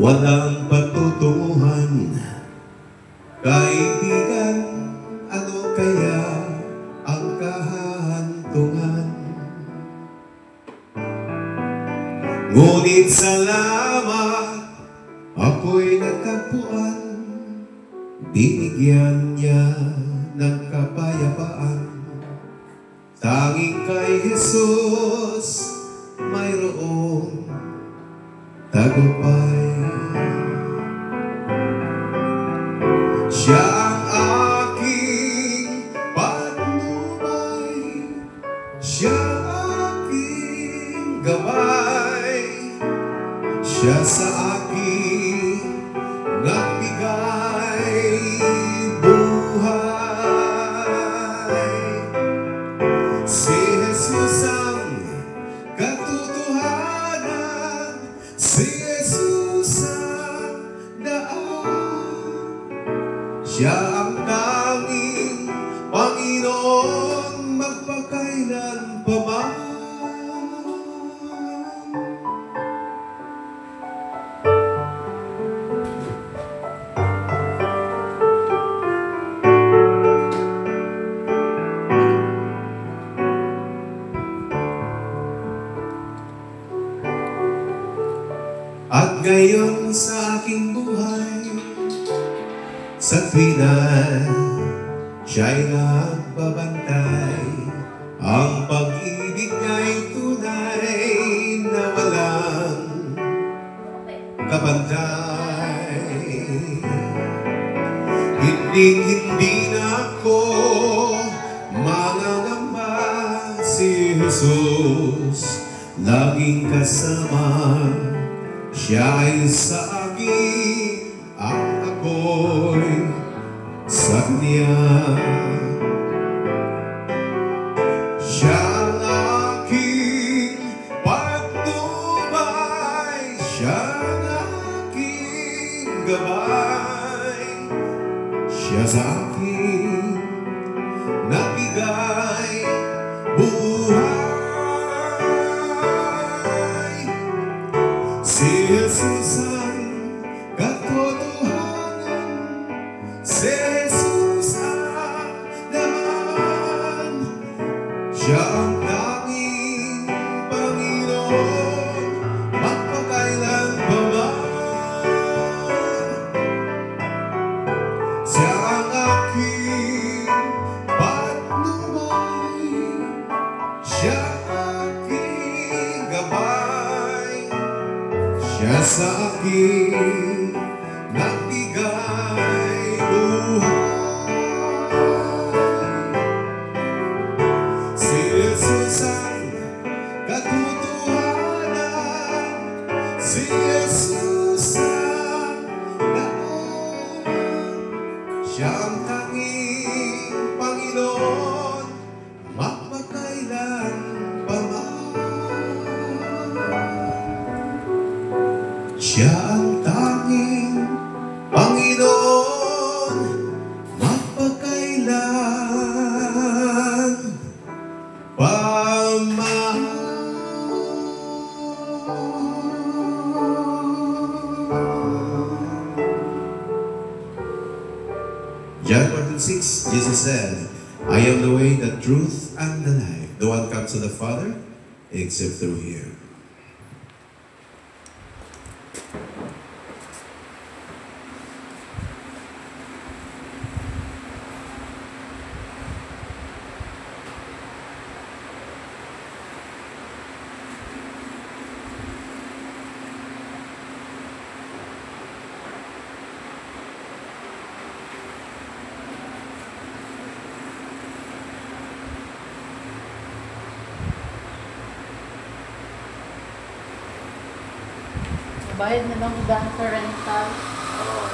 walang patutunguhan. Kaibigan, ano kaya ang kahantungan? Ngunit salamat, ako'y nagtagpuan. Binigyan niya ng kapayapaan. Tanging kay Jesus mayroong tagumpay. Siya ang aking patnubay, siya ang aking gabay, siya sa aking nagbigay buhay. Si Jesus ang katotohanan, si Jesus ang daan. Siya ang tanging Panginoon magpakailan pa man. At ngayon sa aking buhay, sa tuwina siya'y nagbabantay. Ang pag-ibig niya'y tunay na walang kabantay. Hindi na ako mangangamba, si Jesus laging kasama. Siya ay sa akin, ang ako'y sa Kanya. Siya ang aking patnubay, siya ang aking gabay, siya sa akin nagbigay buhay. Si Jesus ang katotohanan, si Jesus ang daan. Siya ang tanging Panginoon magpakailan pa man. Siya ang aking patnubay, siya ang aking gabay, siya sa akin nagbigay buhay. Si Jesus ang katotohanan, si Jesus ang daan. Siya ang tanging Panginoon magpakailan pa man. Siya ang tanging Panginoon magpakailan pa man. John 14:6, Jesus said, I am the way, the truth, and the life. No one comes to the Father except through Him. Bayad na bang daan sa rental? Oo.